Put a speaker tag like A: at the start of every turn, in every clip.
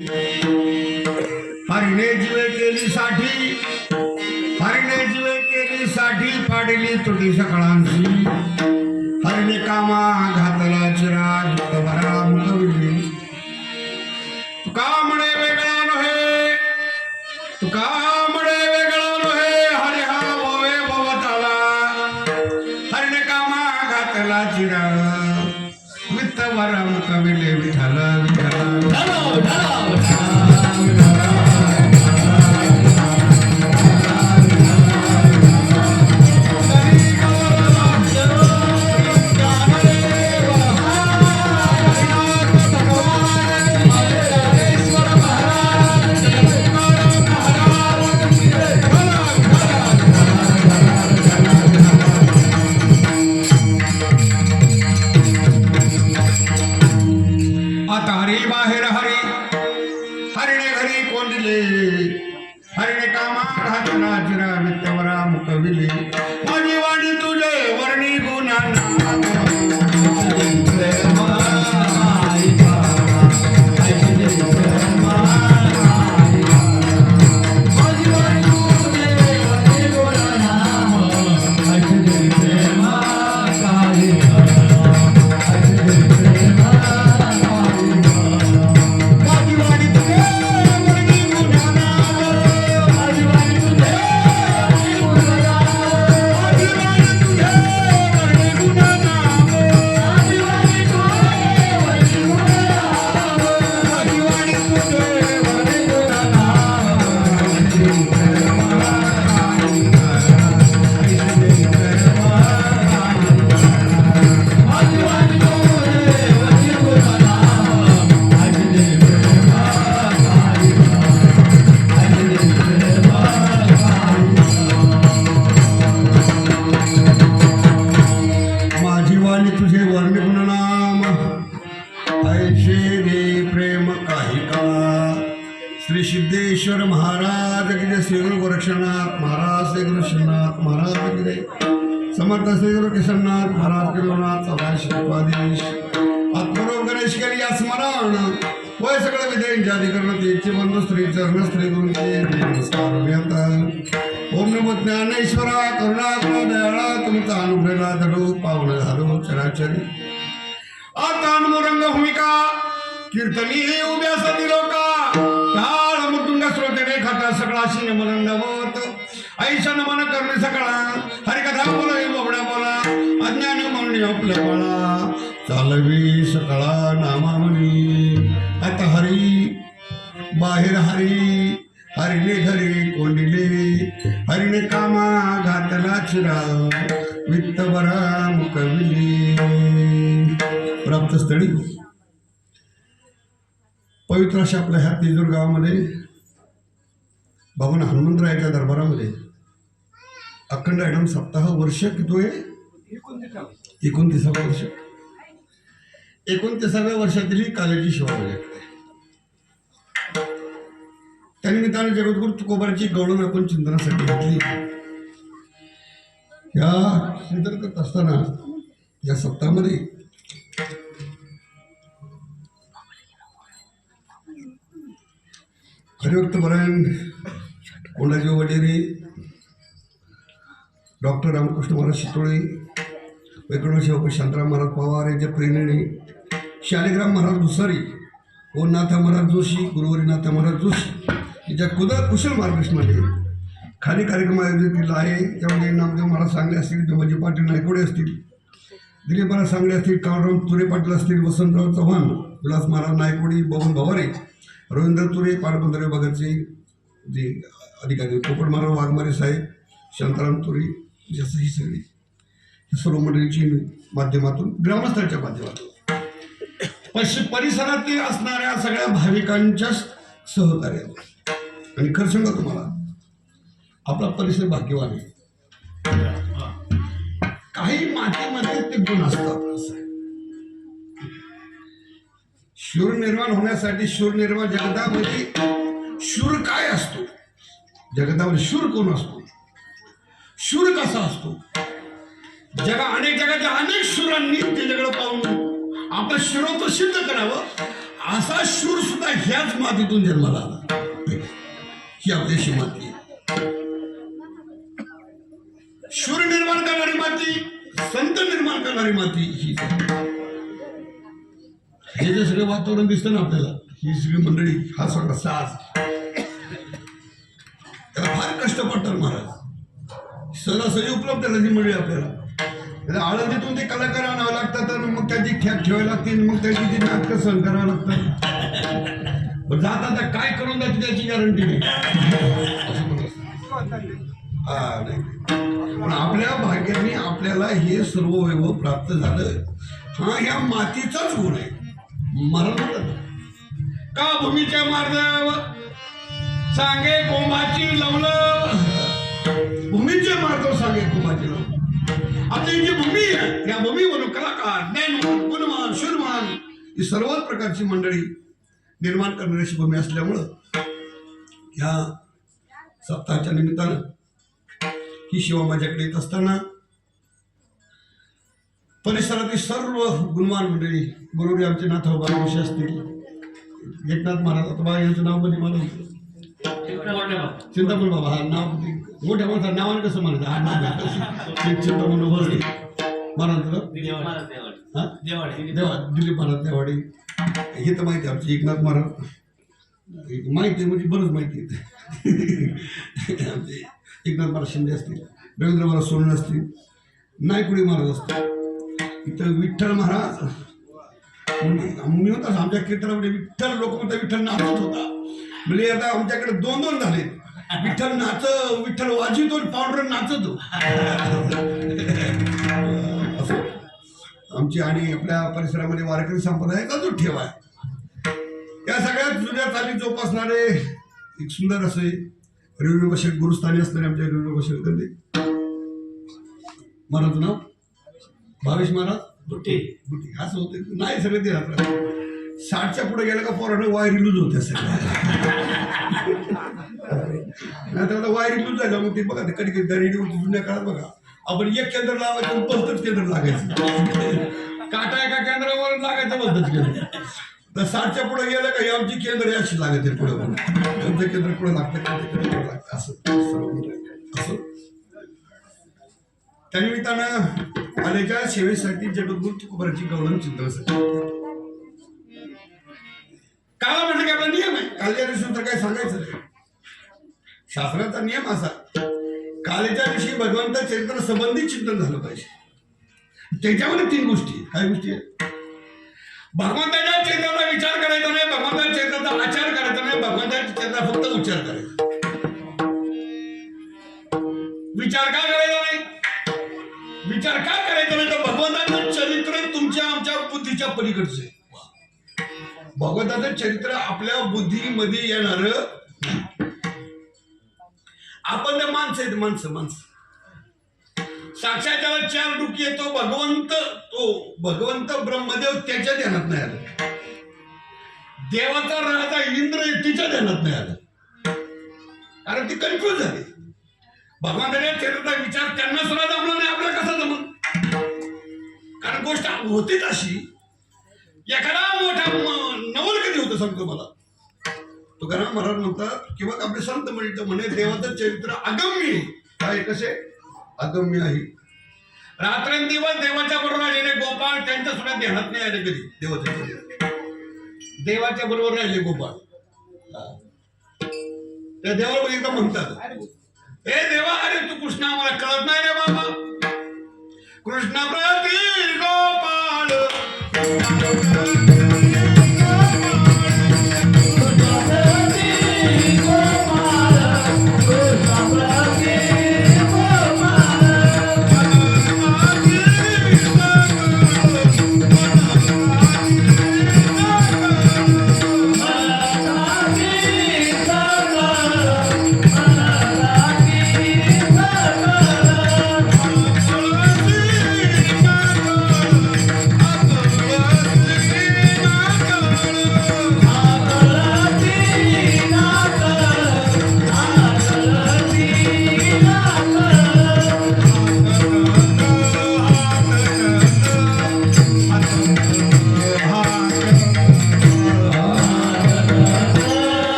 A: हरिणे जीवे केली साठी, हरिणे जीवे केली साठी, फाडली तुटी सकळांची. हरिणे कामा घातला चिराग भरा मुखविली. तुका म्हणे वेगळा नव्हे, तुका म्हणे वेगळा नव्हे, हरि हा भवे भवताला. हरिणे कामा घातला चिराग वित्त भरा मुखविले. विठाल आता हरी बाहेर हरी, हरिणे घरी कोंडले. हरिणे कामा घातला चिरा वित्तवरा मुखविले. माझी वाणी तुझे वर्णी गुणांना. तुझे वर्ण गुणनाम ऐसे रे प्रेम काही का. श्री सिद्धेश्वर महाराज की जय. श्री गुरु गोरक्षनाथ महाराज, श्री गुरु श्रीनाथ महाराज की जय. समर्थ श्री गुरु किशननाथ महाराज के दोनाथ सदाशिवाधीश. आत्मरूप गणेश केली स्मरण, वय सगळं विधेयांच्या अधिकरण तेचे बंधू श्री चरण श्री गुरुचे नमस्कार अभियंता. ओम नमो ज्ञानेश्वरा करुणा करो दयाळा. तुमचा अनुग्रह धडू पावन झालो चराचरी. आता अनुरंग भूमिका कीर्तनी उभ्या सती लोका. ताळ मृदुंग श्रोतेने खाता सगळा नमन नवत. ऐशा नमन करणे सगळा. हरिकथा बोला बोबड्या बोला. अज्ञान म्हणणे आपल्या बाळा. चालवी सकाळा नामावली. आता हरी बाहेर हरी, हरिणे घरी कोंडिले. हरिणे कामा घातला चिरा वित्त बरा मुखविली. प्राप्त स्थळी पवित्र अशा आपल्या ह्या तिजूर गावामध्ये भगवान हनुमंतरायाच्या दरबारामध्ये अखंड आयटम सप्ताह वर्ष किती आहे? 29वे वर्ष. 29व्या वर्षातील कालेजी शिवाजी. त्यानिमित्ताने जगद्गुरु तुकोबाराची गौरव आपण चिंतनासाठी घेतली. या चिंतन करत असताना या सप्ताहामध्ये हरिभक्त परायण कोंडाजी वडेरे, डॉक्टर रामकृष्ण महाराज शितोळे, वैकुंठ सेवक शांतराम महाराज पवार यांच्या प्रेरणेने शालिग्राम महाराज भुसारी, ओनाथ महाराज जोशी, गुरुवरीनाथ महाराज जोशी यांच्या कुशल मार्गदर्शनाने खाली कार्यक्रम आयोजित केला आहे. त्यामध्ये नामदेव महाराज सांगले असतील, देवाजी पाटील नायकोडे असतील, दिलीप महाराज सांगले असतील, काळराम तुरे पाटील असतील, वसंतराव चव्हाण, विलास महाराज नायकोडी, बबन भवारे, रवींद्र तुरे, पाटबंधारे विभागाचे जे अधिकारी, पोपट महाराज वाघमारे साहेब, शांताराम तुरे, जसं ही सगळी सर्व मंडळीची माध्यमातून, ग्रामस्थांच्या माध्यमातून परिसरातील असणाऱ्या सगळ्या भाविकांच्या सहकार्याने. आणि खरं सांगा तुम्हाला, आपला परिसर भाग्यवान आहे. काही मातीमध्ये ते गुण असतात. शूर निर्माण होण्यासाठी शूर निर्माण जगतामध्ये शूर काय असतो, जगतामध्ये शूर कोण असतो, शूर कसा असतो. जगाच्या अनेक शूरांनी त्याच्याकडे पाहून आपलं शूरत्व सिद्ध करावं असा शूर सुद्धा ह्याच मातीतून जन्माला आला. ही आपल्याशी माती आहे. शूर निर्माण करणारी माती, संत निर्माण करणारी माती ही. हे जे सगळं वातावरण दिसतं ना आपल्याला, ही सगळी मंडळी, हा सगळा साज, त्याला फार कष्ट पडतात महाराज. सहजासहजी उपलब्ध झाली मंडळी आपल्याला. आळंदीतून ते कलाकार आणावं लागतात, मग त्याची ठेप ठेवावी लागते, मग त्याची ती नाटकं सहन करावं लागतात. जाता काय करून जाते त्याची गॅरंटी नाही. हा नाही, पण आपल्या भाग्याने आपल्याला हे सर्व वैभव प्राप्त झालं. हा ह्या मातीचाच गुण आहे. मरण का भूमीच्या मार्गावर सांगे कोंबाची लवलं, भूमीच्या मार्गावर सांगे कोंबाची लवलं. आपली जी भूमी आहे, या भूमीवरून कलाकार, ज्ञानवान, गुणवान, शूरवान ही सर्वच प्रकारची मंडळी निर्माण करणारी भूमी असल्यामुळं ह्या सप्ताहाच्या निमित्तानं ही शिवा माझ्याकडे येत असताना परिसरातील सर्व गुणवान मंडळी, गुरुजी आमचे नाथोबा ऋषी असतील, एकनाथ महाराज आता यांचं नाव पण मला चिंतामण बाबा, हा नाव मोठ्या मोठ्या नावाने कसं म्हणायचं, हा नाव चिंतामण वरळे महाराज, दिलीप महाराज देवाडे, हे तर माहिती आहे आमची एकनाथ महाराज, माहिती आहे म्हणजे बरंच माहिती आहे. आमचे एकनाथ महाराज शिंदे असतील, रवींद्र महाराज सोनवणे असतील, नायकुडी महाराज असतील, इथं विठ्ठल महाराज. मी होता आमच्या कीर्तनामध्ये विठ्ठल, लोक म्हणतात विठ्ठल नाचत होता, म्हणजे आता आमच्याकडे दोन दोन झाले. विठ्ठल नाच, विठ्ठल वाजितो, पावडर नाचतो असं आमची. आणि आपल्या परिसरामध्ये वारकरी संप्रदायाचा जो ठेवा आहे, या सगळ्यात जुन्या चाली जोपासणारे एक सुंदर असे रेवणू बशेट गुरुस्थानी असणारे आमच्या रेवणू बशेट गंदे महाराज नाव भावेश महाराज बुट्टी बुट्टी असं होते. नाही सगळे ते राहतात. 60च्या पुढे गेलं का पोरानं वायरी लूज होत्या सगळ्या. नाही तर वायरी लूज झाल्या मग ते बघा ते कधी कधी रेडिओ जुन्या काळात बघा आपण एक केंद्र लावायचं, पलतच केंद्र लागायचं, काटा एका केंद्रावर लागायचं, पलतच केंद्र. तर 60च्या पुढे गेलं का आमची केंद्र अशी लागायचे पुढे, कोणतं केंद्र पुढे लागतं असं. त्यानिमित्तानं आलेच्या सेवेसाठी जगद्गुरु तुकोबाराची गौरव चिंतनासाठी काला म्हटलं की आपला नियम आहे. कालच्या दिवशी तर काय सांगायचं नाही. शास्त्राचा नियम असा, कालेच्या दिवशी भगवंत चरित्र संबंधित चिंतन झालं पाहिजे. त्याच्यामध्ये 3 गोष्टी. काय गोष्टी आहेत? भगवंताच्या चरित्राचा विचार करायचा नाही, भगवंताच्या चरित्राचा आचार करायचा नाही, भगवंताच्या चरित्राचा फक्त उच्चार करायचा. विचार का करायचा नाही? विचार का करायचा नाही तर भगवंताचं चरित्र तुमच्या आमच्या बुद्धीच्या पलीकडचं आहे. भगवंताचं चरित्र आपल्या बुद्धीमध्ये येणार. आपण ते माणसं आहेत, माणसं साक्षात त्याला 4 डुकी येतो भगवंत, तो भगवंत ब्रह्मदेव त्याच्या ध्यानात नाही आलं. देवाचा राजा इंद्र तिच्या ध्यानात नाही आलं, कारण ती कन्फ्युज झाली. भगवंताच्या चरित्राचा विचार त्यांना सुद्धा जमला नाही, आपल्याला कसा जमल? कारण गोष्ट होतीच अशी. एखादा मोठा नवल कधी होतं सांगतो मला, तुकाराम महाराज म्हणतात किंवा आपले संत म्हणतात म्हणे देवाचं चरित्र अगम्य काय, कसे अगम्य आहे. रात्रंदिवस देवाच्या बरोबर राहिले गोपाळ, त्यांच्या सुद्धा ध्यानात नाही आले कधी देवाच्या चरित्र. देवाच्या बरोबर राहिले गोपाळ, त्या देवाला एकदा म्हणतात, हे देवा, अरे तू कृष्ण आम्हाला कळत नाही रे बाबा. कृष्ण प्रती गोपाळ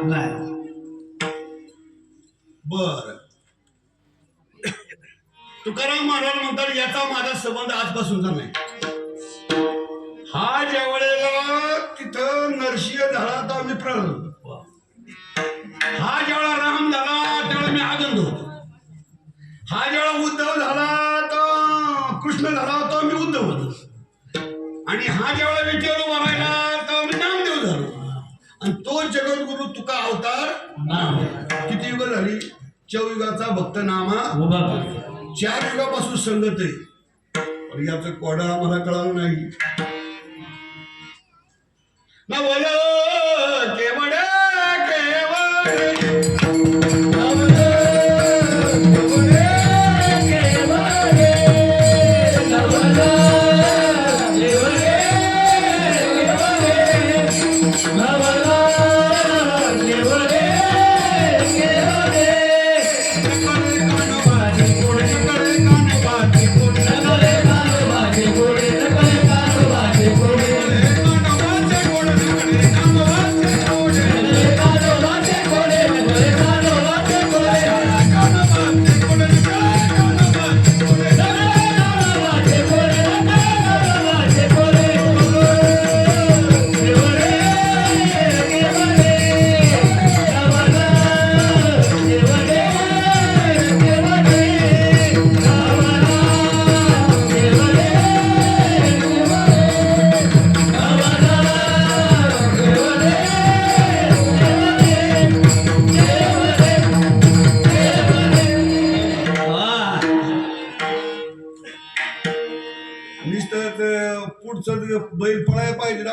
B: नाही
A: बर. तुकाराम महाराज म्हणतात याचा माझा संबंध आजपासूनचा नाही. हा ज्या वेळेला तिथं नरसिंह झाला तर मी प्रल्हाद. हा ज्यावेळेला राम झाला त्यावेळेला मी आनंद होतो. हा ज्यावेळेला उद्धव झाला तर कृष्ण झाला तो मी उद्धव होतो. आणि हा ज्यावेळेला विठ्ठल उभा राहिला तर मी नामदेव झालो. आणि तो जगद्गुरु तुका अवतार किती युग झाली? चौयुगाचा भक्त नामा 4 युगापासून संगत आहे. पण याचं कोडा आम्हाला कळालं नाही ना. बोल केवळ नुसतं पुढचं बैल पळायला पाहिजे.